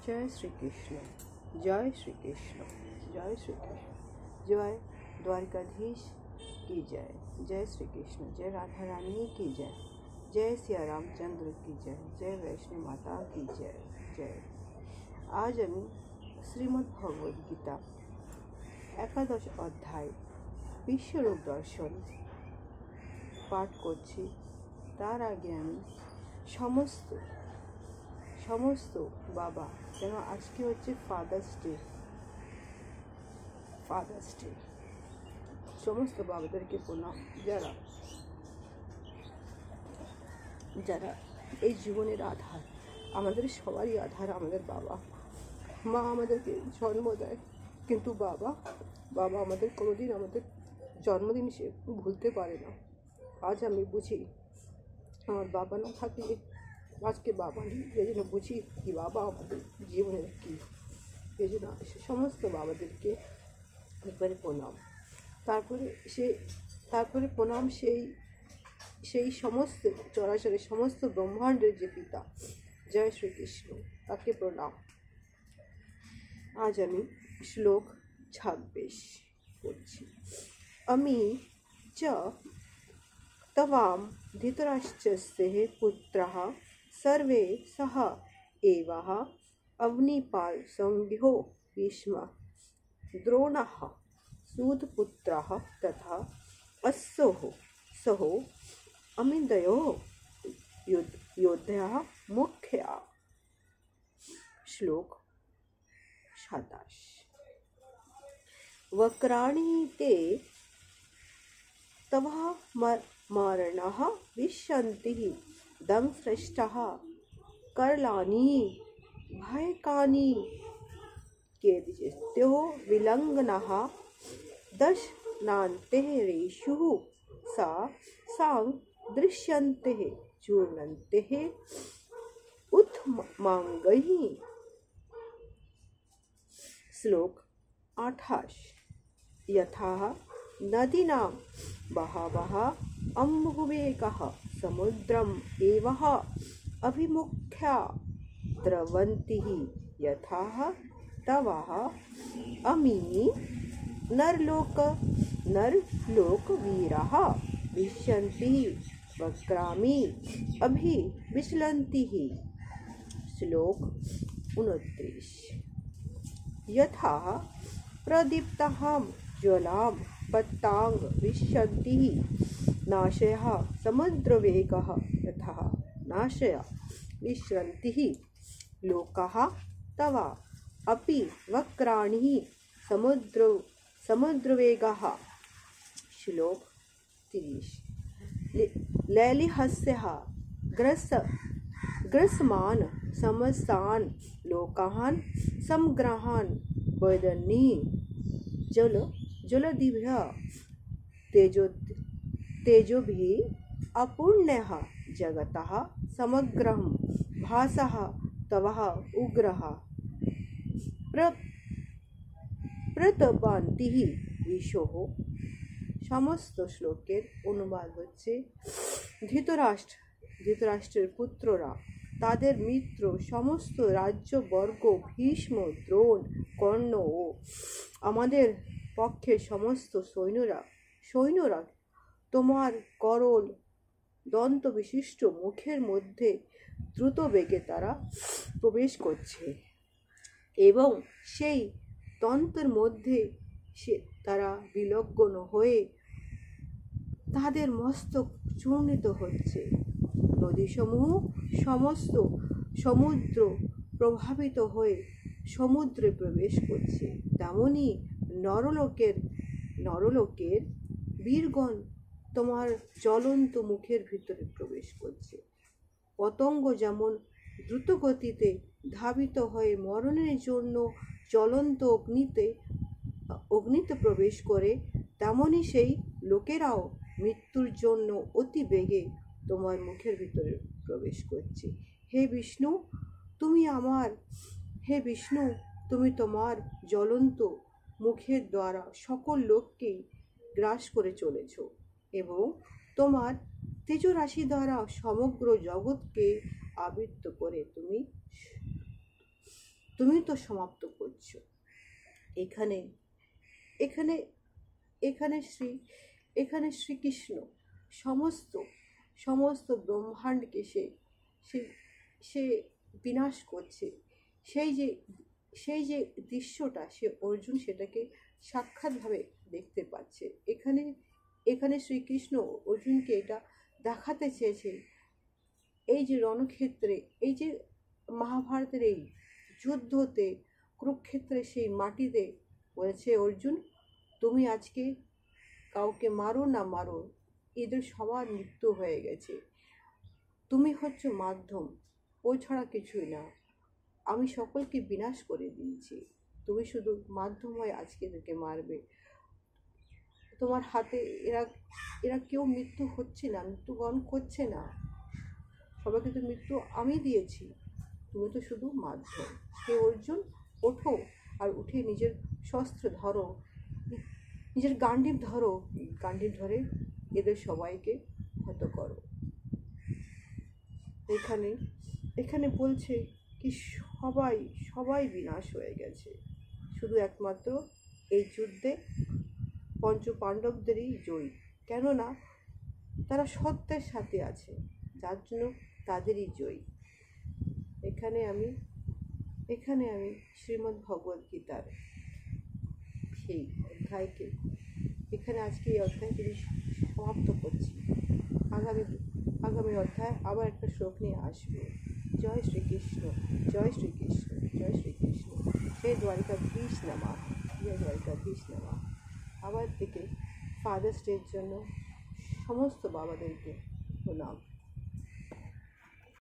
जय श्री कृष्ण, जय श्री कृष्ण, जय श्री कृष्ण। जय द्वारकाधीश की जय, जय श्री कृष्ण, जय राधा रानी की जय, जय सिया रामचंद्र की जय, जय वैष्णो माता की जय जय। आज আমি শ্রীমদ্ ভগবদ গীতা একাদশ অধ্যায় বিশ্বরূপ দর্শন পাঠ করছি। তার আগে আমি সমস্ত বাবা, কেন আজকে হচ্ছে ফাদার্স ডে, সমস্ত বাবাদেরকে প্রণাম, যারা এই জীবনের আধার, আমাদের সবারই আধার আমাদের বাবা। মা আমাদেরকে জন্ম দেয়, কিন্তু বাবা আমাদের কোনোদিন আমাদের জন্মদিন সে ভুলতে পারে না। আজ আমি বুঝি আমার বাবা না থাকলে আজকে বাবা নেই, এই জন্য বুঝি কি বাবা আমাদের জীবনের কী। এই জন্য সমস্ত বাবাদেরকে একবারে প্রণাম। তারপরে প্রণাম সেই সমস্ত চরাচরের সমস্ত ব্রহ্মাণ্ডের যে পিতা জয় শ্রীকৃষ্ণ, তাকে প্রণাম। আজ আমি শ্লোক 26 পড়ছি। আমি চ তবাম ধৃতরাষ্ট্রস্য পুত্রঃ सर्वे सह एवः अवनीपाल संज्ञो भीष्म द्रोणः सूतपुत्रः तथा सहो अमिन्दयो योद्धया मुख्या। श्लोक 27। वक्राणि ते तव मारणः विशन्ति दंश्रेष्ठः करलानि भयकानि केदित्यो विलङ्घनः दशनान्तेः रेषुः सा सां दृश्यन्तेः चूर्णन्तेः उत्तमाङ्गैः। श्लोक 28। यथा नदीनां बहवः अम्बुवेगः समुद्रम् एवः अभिमुख्या द्रवन्ति यथा तवः अमी नरलोकवीराः विशन्ति वक्रामि अभिविचलन्ति। श्लोक 29। यथा प्रदीप्तां ज्वालां पतंग विशन्ति नाशयः समुद्रवेगः यथा नाशय विशन्ति लोकाः तव अपि वक्राणि समुद्रवेगः। श्लोक 30। लैलिहस्यः ग्रसमान् समस्तान् लोकान् समग्रान् वदन्ति जलदिभ्यः तेजोभिः अपूर्णः जगतः समग्रं भासः तवः उग्रः प्रतपन्ति विशोः। সমস্ত শ্লোকের অনুবাদ হচ্ছে, ধৃতরাষ্ট্রের পুত্ররা, তাদের মিত্র সমস্ত রাজ্যবর্গ, ভীষ্ম, দ্রোণ, কর্ণ ও আমাদের পক্ষের সমস্ত সৈন্যরা তোমার করল দন্ত বিশিষ্ট মুখের মধ্যে দ্রুত বেগে তারা প্রবেশ করছে এবং সেই দন্তের মধ্যে তারা বিলগ্ন হয়ে তাদের মস্তক চূর্ণিত হচ্ছে। নদীসমূহ সমস্ত সমুদ্র প্রভাবিত হয়ে সমুদ্রে প্রবেশ করছে, তেমনি নরলোকের বীরগণ তোমার জ্বলন্ত মুখের ভিতরে প্রবেশ করছে। পতঙ্গ যেমন দ্রুতগতিতে ধাবিত হয়ে মরণের জন্য জ্বলন্ত অগ্নিতে প্রবেশ করে, তেমনি সেই লোকেরাও মৃত্যুর জন্য অতি বেগে তোমার মুখের ভিতরে প্রবেশ করছে। হে বিষ্ণু, তুমি তোমার জ্বলন্ত মুখের দ্বারা সকল লোককেই গ্রাস করে চলেছ এবং তোমার তেজরাশি দ্বারা সমগ্র জগৎকে আবৃত করে তুমি তুমি তো সমাপ্ত করছো। এখানে এখানে এখানে এখানে শ্রীকৃষ্ণ সমস্ত সমস্ত ব্রহ্মাণ্ডকে সে সে বিনাশ করছে। সেই যে সেই যে দৃশ্যটা সে অর্জুন সেটাকে সাক্ষাৎভাবে দেখতে পাচ্ছে। এখানে এখানে শ্রীকৃষ্ণ অর্জুনকে এটা দেখাতে চেয়েছে, এই যে রণক্ষেত্রে, এই যে মহাভারতের এই যুদ্ধতে, কুরুক্ষেত্রে সেই মাটিতে বলেছে, অর্জুন তুমি আজকে কাউকে মারো না মারো, এদের সবার মৃত্যু হয়ে গেছে, তুমি হচ্ছে মাধ্যম, ও ছাড়া কিছুই না, আমি সকলকে বিনাশ করে দিয়েছি, তুমি শুধু মাধ্যম হয়ে আজকে এদেরকে মারবে। তোমার হাতে এরা এরা কেউ মৃত্যু হচ্ছে না, মৃত্যুবরণ করছে না, সবাইকে তো মৃত্যু আমি দিয়েছি, তুমি তো শুধু মাধ্যম। হে অর্জুন, ওঠো আর উঠে নিজের শস্ত্র ধরো, নিজের গান্ডীব ধরো, গান্ডীব ধরে এদের সবাইকে হত করো। এখানে এখানে বলছে কি সবাই সবাই বিনাশ হয়ে গেছে, শুধু একমাত্র এই যুদ্ধে পঞ্চ পাণ্ডবদেরই জয়ী, কেননা তারা সত্যের সাথে আছে, যার জন্য তাদেরই জয়ী। এখানে আমি শ্রীমদ্ ভগবদ্ গীতার সেই অধ্যায়কে এখানে আজকে এই অধ্যায়কে সমাপ্ত করছি। আগামী অধ্যায় আবার একটা শ্লোক নিয়ে আসবে। জয় শ্রীকৃষ্ণ, জয় শ্রীকৃষ্ণ, জয় শ্রীকৃষ্ণ। জয় দ্বারিকাধীশ নমঃ, জয় দ্বারিকাধীশ নমঃ। আবার থেকে ফাদার্স ডের জন্য সমস্ত বাবাদেরকে প্রণাম।